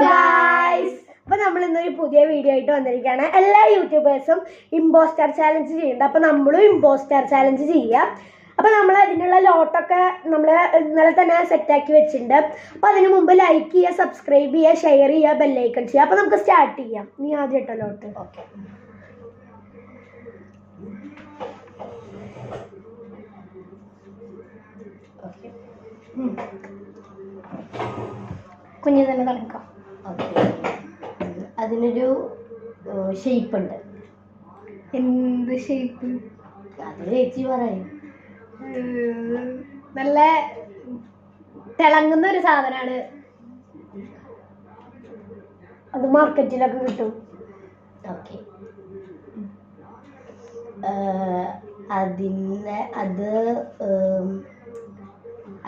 Guys, അപ്പൊ നമ്മൾ ഇന്നൊരു പുതിയ വീഡിയോ ആയിട്ട് വന്നിരിക്കുകയാണ്. എല്ലാ യൂട്യൂബേഴ്സും ഇമ്പോസ്റ്റർ ചാലഞ്ച് ചെയ്യുന്നുണ്ട്. അപ്പൊ നമ്മളും ഇമ്പോസ്റ്റർ ചാലഞ്ച് ചെയ്യാം. അപ്പൊ നമ്മൾ അതിനുള്ള ലോട്ടൊക്കെ നമ്മൾ ഇന്നലെ തന്നെ സെറ്റാക്കി വെച്ചിട്ടുണ്ട്. അപ്പൊ അതിന് മുമ്പ് ലൈക്ക് ചെയ്യുക, സബ്സ്ക്രൈബ് ചെയ്യുക, ഷെയർ ചെയ്യുക, ബെല്ലൈക്കൺ ചെയ്യുക. അപ്പൊ നമുക്ക് സ്റ്റാർട്ട് ചെയ്യാം. നീ ആദ്യം ഇട്ടോ ലോട്ട്. ഓക്കെ, കുഞ്ഞു തന്നെ കളിക്കാം. അതിനൊരു ഷേപ്പ് ഉണ്ട്. എന്ത് ഷേപ്പ്? അത് ചേച്ചി പറയും. നല്ല തിളങ്ങുന്ന ഒരു സാധനമാണ്. അത് മാർക്കറ്റിലൊക്കെ കിട്ടും. ഓക്കെ,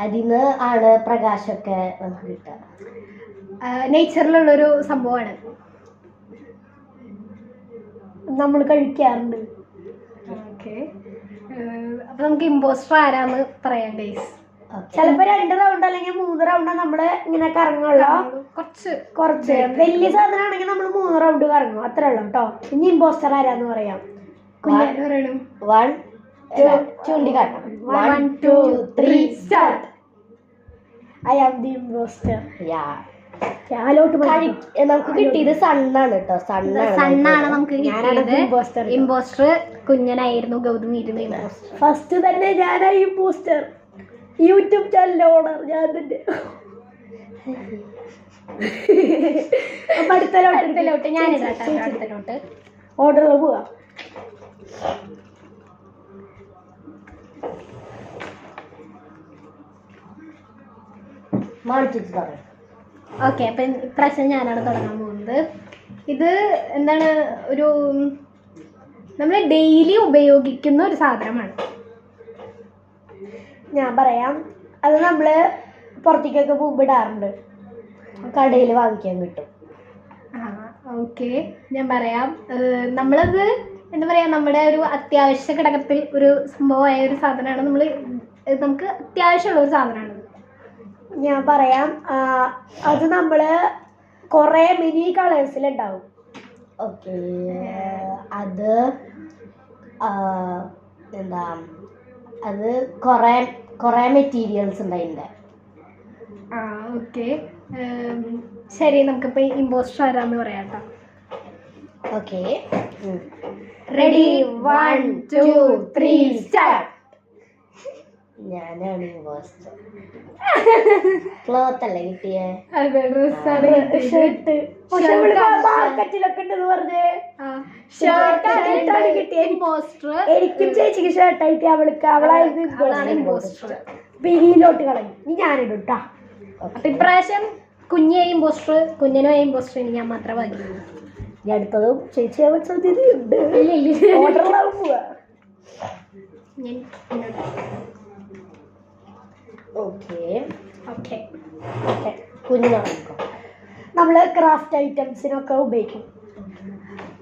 അതിന്ന് ആണ് പ്രകാശമൊക്കെ നമുക്ക് കിട്ടുക. നേച്ചറിലുള്ളൊരു സംഭവമാണ്, നമ്മൾ കഴിക്കാറുണ്ട്. ഓക്കെ, അപ്പൊ നമുക്ക് ഇമ്പോസ്റ്റർ ആരാന്ന് പറയാം ഗൈസ്. ചിലപ്പോ 2 റൗണ്ട് അല്ലെങ്കിൽ 3 റൗണ്ട് നമ്മള് ഇങ്ങനെ കറങ്ങുള്ളൂ. കുറച്ച് വലിയ സാധനം ആണെങ്കിൽ നമ്മൾ 3 റൗണ്ട് കറങ്ങും, അത്രേ ഉള്ളൂ കേട്ടോ. ഇനി ഇമ്പോസ്റ്റർ ആരാന്ന് പറയാം. ചൂണ്ടിക്കാട്ടാം. 1 2 3 start. I am the impostor. നമുക്ക് കിട്ടിയത് സണ്ണാണ് കേട്ടോ. സണ്ണാണ് നമുക്ക് കിട്ടിയത്. ഇമ്പോസ്റ്റർ കുഞ്ഞനായിരുന്നു, ഗൗതം ഇരുന്ന് ഇമ്പോസ്റ്റർ. ഫസ്റ്റ് തന്നെ ഞാനായി ഇമ്പോസ്റ്റർ. യൂട്യൂബ് ചാനൽ ഓണർ ഞാൻ തന്നെ. അടുത്തലോട്ട് ഞാനിതാട്ടെ. ഓർഡറിൽ പോവാ. ഓക്കെ, അപ്പം ഇപ്രാവശ്യം ഞാനാണ് തുടങ്ങാൻ പോകുന്നത്. ഇത് എന്താണ്, ഒരു നമ്മൾ ഡെയിലി ഉപയോഗിക്കുന്ന ഒരു സാധനമാണ്. ഞാൻ പറയാം. അത് നമ്മൾ പുറത്തേക്കൊക്കെ പോകുമ്പോൾ ഇടാറുണ്ട്, കടയിൽ വാങ്ങിക്കാൻ കിട്ടും. ഓക്കെ, ഞാൻ പറയാം. നമ്മളത് എന്താ പറയുക, നമ്മുടെ ഒരു അത്യാവശ്യ ഘടകത്തിൽ ഒരു സംഭവമായ ഒരു സാധനമാണ്. നമുക്ക് അത്യാവശ്യമുള്ള ഒരു സാധനമാണ്. ഞാൻ പറയാം. അത് നമ്മൾ കുറേ മിനി കളേഴ്സിലുണ്ടാവും. ഓക്കെ, അത് എന്താ, അത് കുറേ മെറ്റീരിയൽസ് ഉണ്ട് അതിൻ്റെ. ഓക്കെ, ശരി, നമുക്കിപ്പോൾ ഇമ്പോസ്റ്റർ ആരാന്ന് പറയാം കേട്ടോ. Okay, ready 1 2 3 start. ഞാനാണ് ഇമ്പോസ്റ്റർ. ക്ലോത്ത് അല്ലേ കിട്ടിയേ? ഷർട്ട്. മാർക്കറ്റിലൊക്കെ ഉണ്ടെന്ന് പറഞ്ഞേ. ഷർട്ടാണ് കിട്ടിയ ഇമ്പോസ്റ്റർ. എനിക്കും ചേച്ചിക്ക് ഷർട്ടായിട്ട് അവളായിരുന്നു ഇമ്പോസ്റ്റർ. പിരിയിലോട്ട് കളയും. ഇനി ഞാനിടും കേട്ടോ. അപ്പൊ ഇപ്രാവശ്യം കുഞ്ഞായി ഇമ്പോസ്റ്റർ, കുഞ്ഞനോ ഇമ്പോസ്റ്റർ. ഇനി ഞാൻ മാത്രമേ വാങ്ങിയുള്ളൂ. ഞാൻ അടുത്തതും ചേച്ചിയാവാൻ സാധ്യതയുണ്ട്. ഓർഡറിലാവും പോവാ. നമ്മൾ ക്രാഫ്റ്റ് ഐറ്റംസിനൊക്കെ ഉപയോഗിക്കും.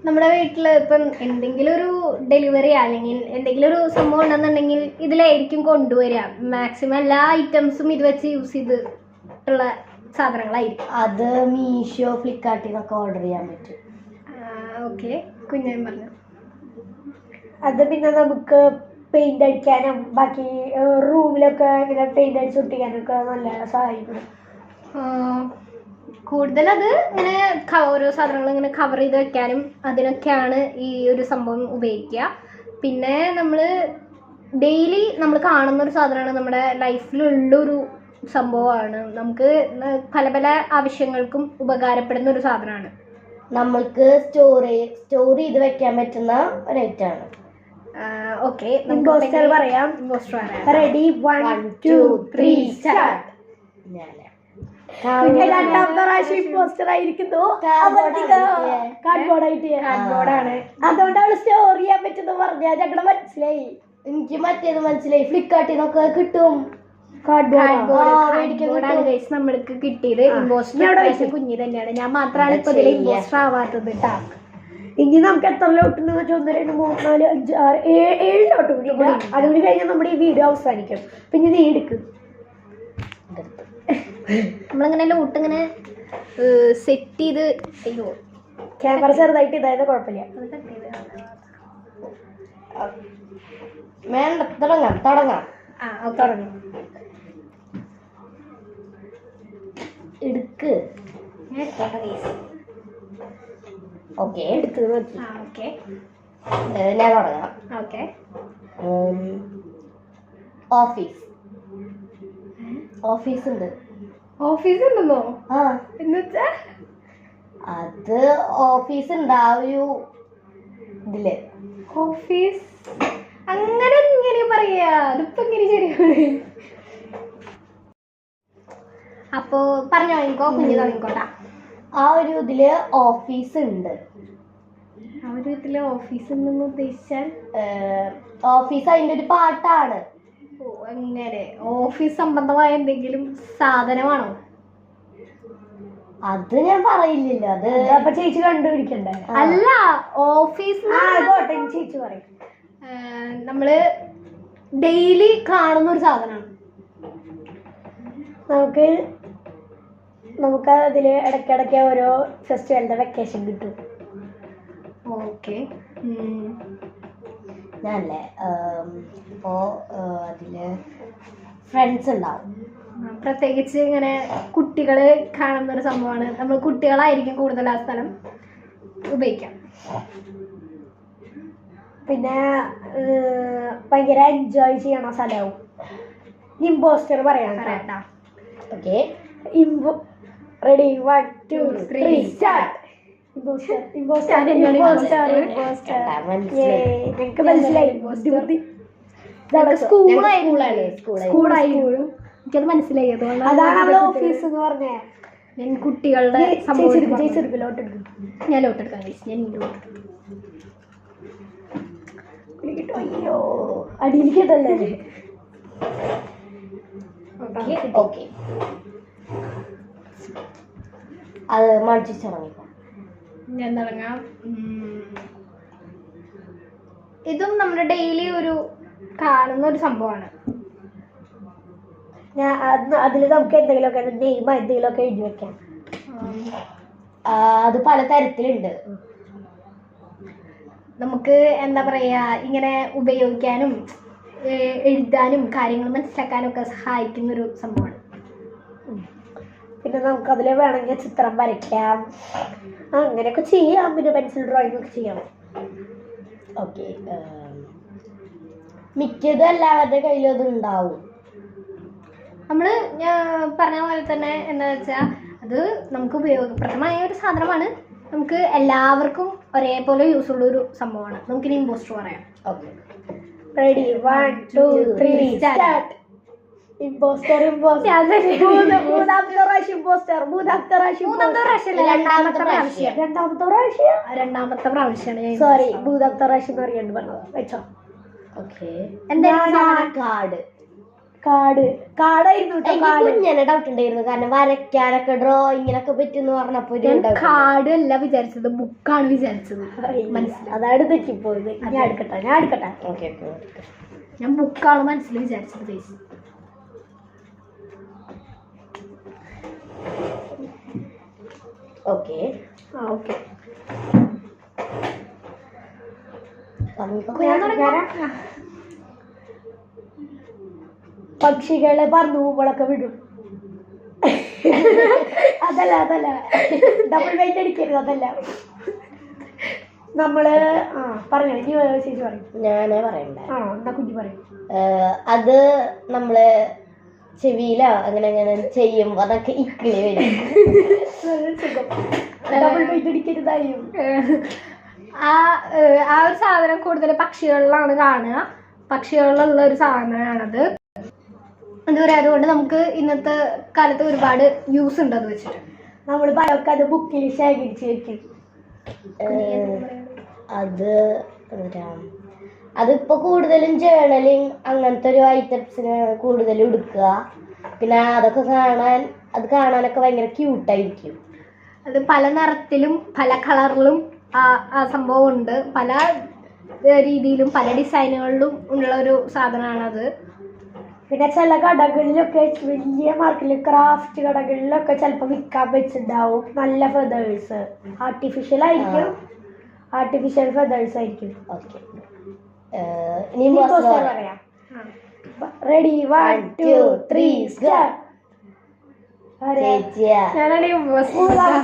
നമ്മുടെ വീട്ടിൽ ഇപ്പം എന്തെങ്കിലും ഒരു ഡെലിവറി അല്ലെങ്കിൽ എന്തെങ്കിലും ഒരു സംഭവം ഉണ്ടെന്നുണ്ടെങ്കിൽ ഇതിലായിരിക്കും കൊണ്ടുവരിക. മാക്സിമം എല്ലാ ഐറ്റംസും ഇത് വെച്ച് യൂസ് ചെയ്തിട്ടുള്ള സാധനങ്ങളായിരിക്കും. അത് മീഷോ, ഫ്ലിപ്കാർട്ടിൽ നിന്നൊക്കെ ഓർഡർ ചെയ്യാൻ പറ്റും. ഓക്കെ, കുഞ്ഞൻ പറഞ്ഞു. അത് പിന്നെ നമുക്ക് പെയിന്റ് അടിക്കാനും ബാക്കി റൂമിലൊക്കെ ഇങ്ങനെ പെയിന്റ് അടിച്ച് ഒട്ടിക്കാനൊക്കെ നല്ല സഹായിക്കും. കൂടുതലത് ഇങ്ങനെ ഓരോ സാധനങ്ങൾ ഇങ്ങനെ കവർ ചെയ്ത് വെക്കാനും അതിനൊക്കെയാണ് ഈ ഒരു സംഭവം ഉപയോഗിക്കുക. പിന്നെ നമ്മൾ ഡെയിലി നമ്മൾ കാണുന്ന ഒരു സാധനമാണ്, നമ്മുടെ ലൈഫിലുള്ളൊരു സംഭവമാണ്. നമുക്ക് പല പല ആവശ്യങ്ങൾക്കും ഉപകാരപ്പെടുന്ന ഒരു സാധനമാണ്. നമ്മൾക്ക് സ്റ്റോർ ചെയ്ത് വെക്കാൻ പറ്റുന്ന ഒരു ഐറ്റമാണ്. ഓക്കെ, ഇമ്പോസ്റ്റർ പറയാം. Ready 1 2 3 start. രണ്ടാമത്തെ പ്രാവശ്യം ഇമ്പോസ്റ്റർ ആയിരിക്കുന്നു. കാർഡ്ബോർഡാണ്. അതുകൊണ്ട് അവള് സ്റ്റോർ ചെയ്യാൻ പറ്റുന്ന പറഞ്ഞാൽ ഞങ്ങള് മനസ്സിലായി. എനിക്ക് മറ്റേത് മനസ്സിലായി, ഫ്ലിപ്കാർട്ടിൽ നിന്നൊക്കെ കിട്ടും. നമ്മൾക്ക് കിട്ടിയത് ഇമ്പോസ്റ്റർ കുഞ്ഞി തന്നെയാണ്. ഞാൻ മാത്രമാണ് ഇപ്പൊ ഇതിൽ ഇമ്പോസ്റ്റർ ആവാത്തത് കേട്ടാ. ഇനി നമുക്ക് എത്ര ലോട്ടുണ്ട്? 1 2 3 4 5 6 7 ലോട്ട് കൂടി. അതുകൂടി കഴിഞ്ഞാൽ നമ്മുടെ ഈ വീഡിയോ അവസാനിക്കും. പിന്നെ നീ എടുക്കും. നമ്മളിങ്ങനെ ലോട്ട് ഇങ്ങനെ സെറ്റ് ചെയ്ത് അയ്യോ ക്യാമറ ചെറുതായിട്ട് ഇതായത് കുഴപ്പമില്ല. വേണ്ട, തുടങ്ങാം. തുടങ്ങി എടുക്ക്. ഓക്കെ, എടുത്ത് നോക്കി. ഓക്കെ ഞാൻ തുടങ്ങാം. ഓക്കെ. ഓഫീസ് ഉണ്ട്. ഓഫീസ് ഉണ്ടെന്നോ? ആ, എന്നുവെച്ചാ അത് ഓഫീസ് ഉണ്ട് ആ ഒരു ഇതില്. ഓഫീസ് അങ്ങനെ ഇങ്ങനെ പറയാ, അതിപ്പോ ഇങ്ങനെ ശരിയാണ്. അപ്പോ പറഞ്ഞോ, എനിക്കോ കുഞ്ഞു തുടങ്ങിക്കോട്ടാ. ആ ഒരു ഇതില് ഓഫീസ് ഉണ്ട്. ആ ഒരു ഇതില് ഓഫീസ് ഉണ്ടെന്ന് ഉദ്ദേശിച്ചാൽ ഓഫീസ് അതിന്റെ ഒരു പാട്ടാണ്. ഓ അങ്ങനെ ഓഫീസ് സംബന്ധമായ എന്തെങ്കിലും സാധനമാണോ? അത് ഞാൻ പറയില്ലല്ലോ. അത് അപ്പൊ ചേച്ചി കണ്ടുപിടിക്കണ്ടേ? അല്ല, ഓഫീസ് ചേച്ചി പറയും. നമ്മള് ഡെയിലി കാണുന്ന ഒരു സാധനമാണ്. നമുക്ക് അതില് ഇടയ്ക്കിടയ്ക്ക് ഓരോ ഫെസ്റ്റിവലിന്റെ വെക്കേഷൻ കിട്ടും. ഓക്കെ. ഞാനല്ലേ ഇപ്പോ അതില് ഫ്രണ്ട്സ് ഉണ്ടാവും. പ്രത്യേകിച്ച് ഇങ്ങനെ കുട്ടികള് കാണുന്ന ഒരു സംഭവമാണ്. നമ്മൾ കുട്ടികളായിരിക്കും കൂടുതൽ ആ സ്ഥലം ഉപയോഗിക്കാം. പിന്നെ ഭയങ്കര എൻജോയ് ചെയ്യണ സ്ഥലവും. ഇമ്പോസ്റ്റർ പറയാം. Okay, ready 1 2 3 start. ഞങ്ങൾക്ക് മനസ്സിലായി. സ്കൂളായിരുന്നു, എനിക്കത് മനസ്സിലായി. അതാണ് ഓഫീസ് എന്ന് പറഞ്ഞേ. ഞാൻ കുട്ടികളുടെ ഞാൻ ലോട്ടെടുക്കാൻ ഞാൻ അയ്യോ അടിയിലേക്കല്ലേ. ഓക്കെ, അത് മടിച്ചു തുടങ്ങിക്കോ. ഞാൻ തുടങ്ങാം. ഇതും നമ്മുടെ ഡെയിലി ഒരു കാണുന്ന ഒരു സംഭവമാണ്. അതിൽ നമുക്ക് എന്തെങ്കിലുമൊക്കെ നെയ്മ എന്തെങ്കിലുമൊക്കെ എഴുതി വെക്കാം. അത് പല തരത്തിലുണ്ട്. നമുക്ക് എന്താ പറയാ, ഇങ്ങനെ ഉപയോഗിക്കാനും എഴുതാനും കാര്യങ്ങൾ മനസ്സിലാക്കാനും ഒക്കെ സഹായിക്കുന്ന ഒരു സംഭവമാണ്. പിന്നെ നമുക്ക് അതിൽ വേണമെങ്കിൽ ചിത്രം വരയ്ക്കാം, അങ്ങനെയൊക്കെ ചെയ്യാം. പിന്നെ പെൻസിൽ ഡ്രോയിങ് ഒക്കെ ചെയ്യാം. ഓക്കെ, മിക്കതും എല്ലാവരുടെ കയ്യിലും അത് ഉണ്ടാവും. നമ്മൾ ഞാൻ പറഞ്ഞ പോലെ തന്നെ എന്താ വെച്ചാൽ അത് നമുക്ക് ഉപയോഗപ്രദമായ ഒരു സാധനമാണ്. നമുക്ക് എല്ലാവർക്കും ഒരേപോലെ യൂസ് ഉള്ള ഒരു സംഭവമാണ്. നമുക്കിനി ഇമ്പോസ്റ്റർ പറയാം. Okay, ready 1 2 3 start. ഇമ്പോസ്റ്റർ മൂന്നാമത്തെ പ്രാവശ്യം ഇമ്പോസ്റ്റർ. രണ്ടാമത്തെ പ്രാവശ്യമാണ്. സോറി, മൂന്നാമത്തെ പ്രാവശ്യം എന്ന് അറിയാണ്ട് പറഞ്ഞത്. വെച്ചോ. ഓക്കെ, കാർഡ് കാർഡായിരുന്നു. കുഞ്ഞനെ ഡൗട്ട് ഉണ്ടായിരുന്നു, കാരണം വരയ്ക്കാനൊക്കെ ഡ്രോയിങ്ങിനൊക്കെ പറ്റുമെന്ന് പറഞ്ഞപ്പോ കാർഡ് അല്ല വിചാരിച്ചത്, ബുക്കാണ് വിചാരിച്ചത്. മനസ്സിലായി, അതാണ് തെറ്റിപ്പോയത്. ഞാൻ എടുക്കട്ടെ. ഓക്കെ, ഞാൻ ബുക്കാണ് മനസ്സിൽ വിചാരിച്ചത് ചേച്ചി. Okay, okay. പക്ഷികളെ പറന്നു പോകുമ്പോഴൊക്കെ വിടും. അതല്ല ഡബിൾ വെയിറ്റ് അടിക്കരുത്. അതല്ല നമ്മള് പറഞ്ഞു. ഇനി ചേച്ചി പറയും. ഞാനേ പറയണ്ടേ? ആണോ, എന്നാ കുഞ്ഞി പറയും. അത് നമ്മള് ചെവിയിലോ അങ്ങനെ ചെയ്യുമ്പോ അതൊക്കെ ഇക്കിളി വരും. ഡബിൾ വെയിറ്റ് അടിക്കരുതായും. ആ ഒരു സാധനം കൂടുതൽ പക്ഷികളിലാണ് കാണുക. പക്ഷികളിലുള്ള ഒരു സാധനമാണത്. എന്താ പറയുക, അതുകൊണ്ട് നമുക്ക് ഇന്നത്തെ കാലത്ത് ഒരുപാട് യൂസ് ഉണ്ട് അത് വെച്ചിട്ട്. നമ്മൾ പലർക്ക് അത് ബുക്കിൽ ശേഖരിച്ച് വെക്കും. അതിപ്പോ കൂടുതലും ജേർണലിങ് അങ്ങനത്തെ ഒരു ഐറ്റംസിന് കൂടുതലും എടുക്കുക. പിന്നെ അതൊക്കെ കാണാനൊക്കെ ഭയങ്കര ക്യൂട്ടായിരിക്കും. അത് പല നിറത്തിലും പല കളറിലും ആ സംഭവം ഉണ്ട്. പല രീതിയിലും പല ഡിസൈനുകളിലും ഉള്ള ഒരു സാധനമാണത്. പിന്നെ ചില കടകളിലൊക്കെ വലിയ മാർക്കിൽ ക്രാഫ്റ്റ് കടകളിലൊക്കെ ചിലപ്പോൾ വിൽക്കാൻ വെച്ചിട്ടുണ്ടാവും നല്ല ഫെതേഴ്സ്. ആർട്ടിഫിഷ്യൽ ഫെതേഴ്സ് ആയിരിക്കും. ഓക്കെ, ഇനി imposter പറയാം. Ready 1 2 3 start. ചേച്ചിയാ. ഞാനാണ് മൂന്നാമത്തെ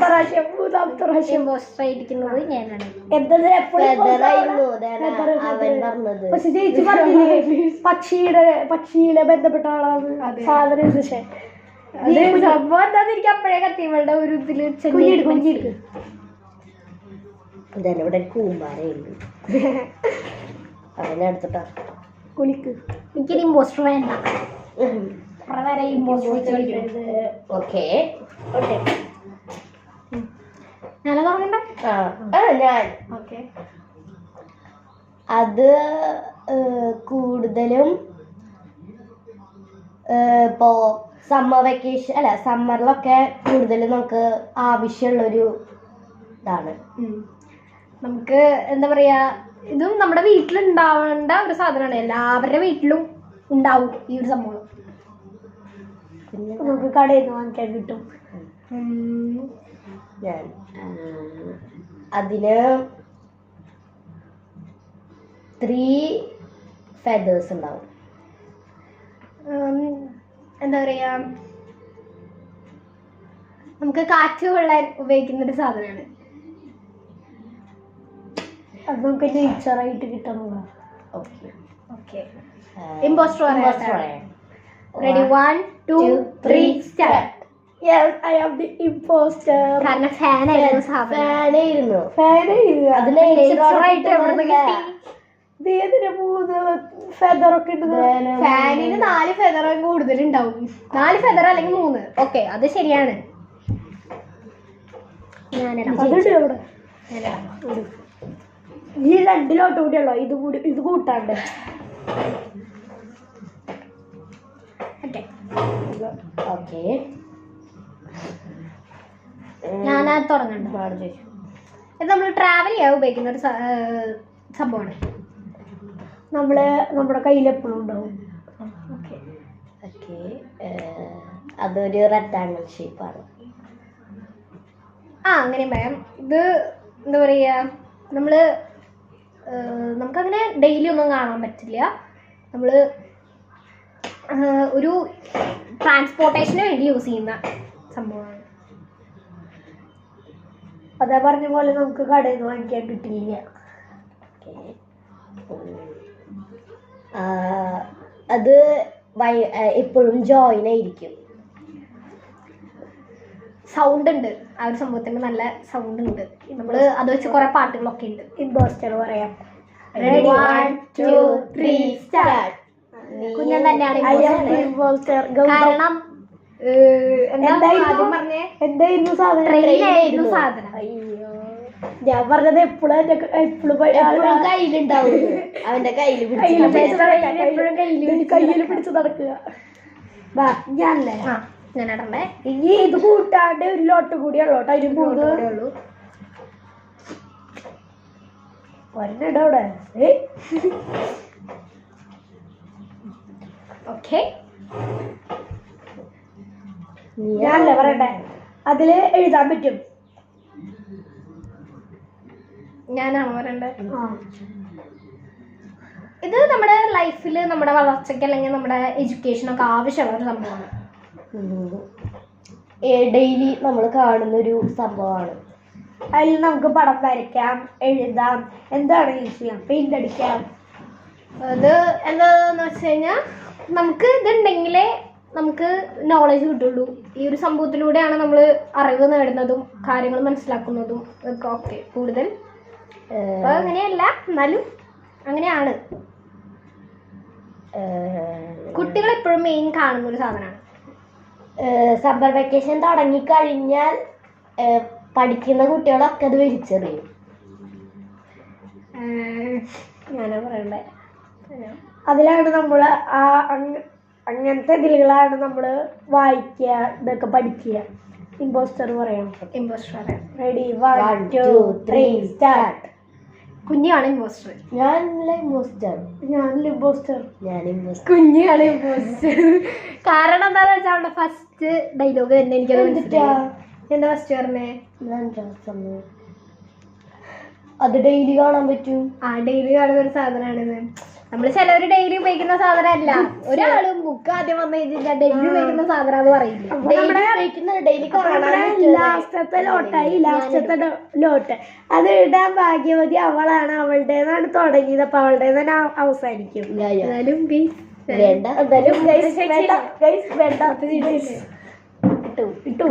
പ്രാവശ്യം ഇമ്പോസ്റ്റർ ആയിരിക്കുന്നത് ഞാനാണ്. എന്തത് ഫെദറായിരുന്നു അവൻ പറഞ്ഞത്. പക്ഷെ ചേച്ചി പറഞ്ഞില്ലേ പക്ഷിയിലെ ബന്ധപ്പെട്ട ആളാണ് സാധനം. പക്ഷേ സംഭവം എന്താന്ന് എനിക്ക് അപ്പോഴേ കത്തിയവളുടെ ഒരു ഇതില് കുഞ്ഞിടുക്ക് ഇതന്നെ ഇവിടെ ഒരു കൂമ്പാരയുണ്ട്. അവനെടുത്തിട്ടാ കുളിക്ക്. എനിക്കൊരു ഇമ്പോസ്റ്റർ വേണ്ട. Impostor okay. ഞാനത് പറഞ്ഞ ഞാൻ ഓക്കെ. അത് കൂടുതലും ഇപ്പോ സമ്മർ വെക്കേഷൻ അല്ല സമ്മറിലൊക്കെ കൂടുതലും നമുക്ക് ആവശ്യമുള്ളൊരു ഇതാണ്. നമുക്ക് എന്താ പറയാ, ഇതും നമ്മുടെ വീട്ടിലുണ്ടാവേണ്ട ഒരു സാധനമാണ്. എല്ലാവരുടെ വീട്ടിലും ഉണ്ടാവും ഈ ഒരു സംഭവം. നമുക്ക് കടയിൽ നിന്ന് വാങ്ങിക്കാൻ കിട്ടും. ഞാൻ അതിന് 3 ഫെദേഴ്സ് ഉണ്ടാവും. എന്താ പറയാ, നമുക്ക് കാറ്റ് കൊള്ളാൻ ഉപയോഗിക്കുന്ന ഒരു സാധനമാണ്. അത് നമുക്ക് നേച്ചറായിട്ട് കിട്ടുന്നതാ. ഓക്കെ ഓക്കെ, ഇമ്പോസ്റ്റർ പറയാം. Ready 1 2 3 start. Yes, I am the imposter. കാരണം ഫാനായിരുന്നു സാധനം. ഫാനായിരുന്നു. അത് നേച്ചറായിട്ട് എവിടുന്ന് കിട്ടി? ഇതിന് 3 ഫെദറൊക്കെ ഉണ്ട്. ഫാനിന് 4 ഫെദർ കൂടുതലുണ്ടാവും. 4 ഫെദർ അല്ലെങ്കിൽ 3. ഓക്കെ, അത് ശരിയാണ്. അതുണ്ട് അവിടെ. ഈ 2 ലോട്ട് കൂടിയുള്ളോ? ഇത് കൂട്ടാണ്ട്. ഓക്കെ, ഞാൻ തുടങ്ങണ്ട. ഇത് നമ്മൾ ട്രാവൽ ചെയ്യാൻ ഉപയോഗിക്കുന്ന ഒരു സംഭവമാണ്. നമ്മുടെ കയ്യിൽ എപ്പോഴും ഉണ്ടാവും. ഓക്കെ. അതൊരു റെക്ടാങ്കിൾ ഷേപ്പാണ്. അങ്ങനെയും പറയാം. ഇത് എന്താ പറയുക, നമുക്കങ്ങനെ ഡെയിലി ഒന്നും കാണാൻ പറ്റില്ല. നമ്മൾ ഒരു ട്രാൻസ്പോർട്ടേഷന് വേണ്ടി യൂസ് ചെയ്യുന്ന സംഭവമാണ്. അതേ പറഞ്ഞ പോലെ നമുക്ക് കടയിൽ നിന്ന് വാങ്ങിക്കാൻ കിട്ടില്ല. അത് എപ്പോഴും ജോയിൻ ആയിരിക്കും. സൗണ്ട് ഉണ്ട്. ആ ഒരു സംഭവത്തിന് നല്ല സൗണ്ട് ഉണ്ട്. നമ്മൾ അത് വെച്ച് കുറെ പാട്ടുകളൊക്കെ ഉണ്ട്. ഇമ്പോസ്റ്റർ പറയാം. Ready 1 2 3 start. കുഞ്ഞൻ തന്നെയാണ് ഇമ്പോസ്റ്റർ. കാരണം എന്തായിരുന്നു സാധനം? ട്രെയിനായിരുന്നു സാധനം. അയ്യോ, ഞാൻ പറഞ്ഞത് എപ്പോഴും കയ്യിലുണ്ടാവും. അവന്റെ കയ്യിൽ പിടിച്ച് നടക്കുക. ഞാനല്ലേ ഞാൻ ഇടണ്ടേ. ഇനി ഇത് കൂട്ടാണ്ട് 1 ലോട്ട് കൂടി ഉള്ളോട്ടോ. അതിന് 3 ഉള്ളൂ. ഒരെണ്ണം അവിടെ. ഓക്കെ, ഞാനല്ലേ പറയട്ടെ. അതില് എഴുതാൻ പറ്റും. ഞാനാണോ പറയണ്ടത്? ഇത് നമ്മുടെ ലൈഫിൽ നമ്മുടെ വളർച്ചയ്ക്ക് അല്ലെങ്കിൽ നമ്മുടെ എഡ്യൂക്കേഷനൊക്കെ ആവശ്യമുള്ള ഒരു സംഭവമാണ്. ഡെയിലി നമ്മൾ കാണുന്നൊരു സംഭവമാണ്. അതിൽ നമുക്ക് പടം വരയ്ക്കാം, എഴുതാം, എന്താണ് യൂസ് ചെയ്യാം, പെയിന്റ് അടിക്കാം. അത് എന്താന്ന് വെച്ച് കഴിഞ്ഞാൽ നമുക്ക് ഇതുണ്ടെങ്കിലേ നമുക്ക് നോളജ് കിട്ടുള്ളൂ. ഈ ഒരു സംഭവത്തിലൂടെയാണ് നമ്മൾ അറിവ് നേടുന്നതും കാര്യങ്ങൾ മനസ്സിലാക്കുന്നതും ഒക്കെ. ഓക്കെ, കൂടുതൽ അപ്പൊ അങ്ങനെയല്ല, എന്നാലും അങ്ങനെയാണ്. കുട്ടികൾ എപ്പോഴും മെയിൻ കാണുന്ന ഒരു സാധനമാണ്. സമ്മർ വെക്കേഷൻ തുടങ്ങിക്കഴിഞ്ഞാൽ പഠിക്കുന്ന കുട്ടികളൊക്കെ അത് വലിച്ചെറിയും. ഞാനാ പറയണ്ടേ. അതിലാണ് നമ്മൾ അങ്ങനത്തെ ഇതിലുകളാണ് നമ്മൾ വായിക്കുക, ഇതൊക്കെ പഠിക്കുക. ഇമ്പോസ്റ്റർ പറയാം. ഇമ്പോസ്റ്റർ പറയാം. Ready 1 2 3 start. കുഞ്ഞാണ് ഇമ്പോസ്റ്റർ. ഞാനല്ല ഇമ്പോസ്റ്റർ. ഞാനല്ല ഇമ്പോസ്റ്റർ. ഞാൻ ഇമ്പോസ്റ്റർ. കുഞ്ഞാണ് ഇമ്പോസ്റ്റർ. കാരണം എന്താന്ന് വെച്ചാൽ അവളുടെ ഫസ്റ്റ് ഡയലോഗ് തന്നെ എനിക്കത് മനസ്സിലായി. എന്താ ഫസ്റ്റ് പറഞ്ഞേ? അത് ഡെയിലി കാണാൻ പറ്റും. ആ ഡെയിലി കാണുന്ന ഒരു സാധനമാണിത്. നമ്മള് ചിലവര് ഡെയിലി ഉപയോഗിക്കുന്ന സാധനമല്ല. ഒരാളും ബുക്ക് ആദ്യം വന്നു കഴിഞ്ഞാൽ ഡെയിലി ഉപയോഗിക്കുന്ന സാധനം എന്ന് പറയില്ല. ഡെയിലി ലാസ്റ്റത്തെ ലോട്ടായി. ലാസ്റ്റത്തെ ലോട്ട് അത് ഇടാൻ ഭാഗ്യവതി അവളാണ്. അവളുടേതാണ് തുടങ്ങിയത്. അപ്പൊ അവളുടെ തന്നെ അവസാനിക്കും. എന്നാലും വേണ്ട. ഇട്ടു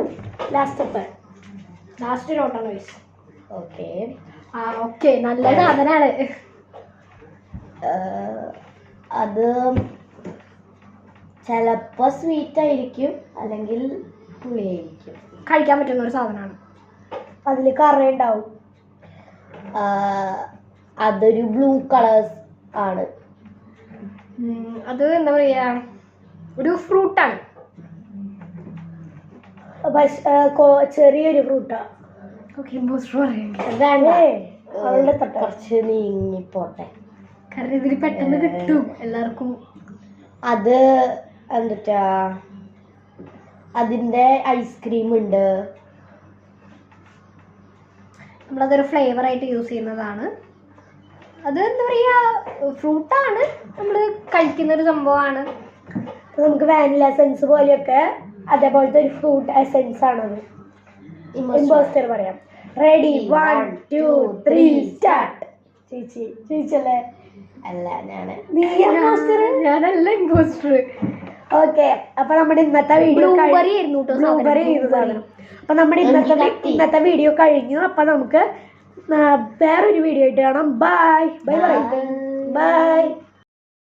ലാസ്റ്റ് ലോട്ടാണ് വയസ്സ്. ഓക്കെ. ആ ഓക്കെ, നല്ല സാധനമാണ്. അത് ചിലപ്പോ സ്വീറ്റ് ആയിരിക്കും, അല്ലെങ്കിൽ പുളിയായിരിക്കും. കഴിക്കാൻ പറ്റുന്ന ഒരു സാധനമാണ്. അതില് കറ ഉണ്ടാവും. അതൊരു ബ്ലൂ കളേഴ്സ് ആണ്. അത് എന്താ പറയാ, ഒരു ഫ്രൂട്ടാണ്. ചെറിയൊരു ഫ്രൂട്ടാ. ഓക്കെ, ഇമ്പോസ്റ്റർ പറയുന്നത് അവളുടെ കുറച്ച് നീങ്ങിപ്പോട്ടെ, കാരണം ഇതിൽ പെട്ടെന്ന് കിട്ടും എല്ലാവർക്കും. അത് എന്താ, അതിന്റെ ഐസ്ക്രീം ഉണ്ട്. നമ്മളതൊരു ഫ്ലേവർ ആയിട്ട് യൂസ് ചെയ്യുന്നതാണ്. അത് എന്താ പറയാ, ഫ്രൂട്ടാണ്, നമ്മൾ കഴിക്കുന്ന ഒരു സംഭവമാണ്. നമുക്ക് വാനില എസൻസ് പോലെയൊക്കെ അതേപോലത്തെ ഒരു ഫ്രൂട്ട് എസൻസ് ആണത്. ഇമ്പോസ്റ്റർ പറയാം. Ready, 1 2 3 start. ചേച്ചിയല്ലേ? അല്ല, ഞാനല്ല ഇമ്പോസ്റ്റർ. ഓക്കെ, അപ്പൊ നമ്മുടെ ഇന്നത്തെ വീഡിയോ ബ്ലൂബെറി ആയിരുന്നു കേട്ടോ. അപ്പൊ നമ്മുടെ ഇന്നത്തെ വീഡിയോ കഴിഞ്ഞു. അപ്പൊ നമുക്ക് വേറൊരു വീഡിയോ ആയിട്ട് കാണാം. Bye bye bye.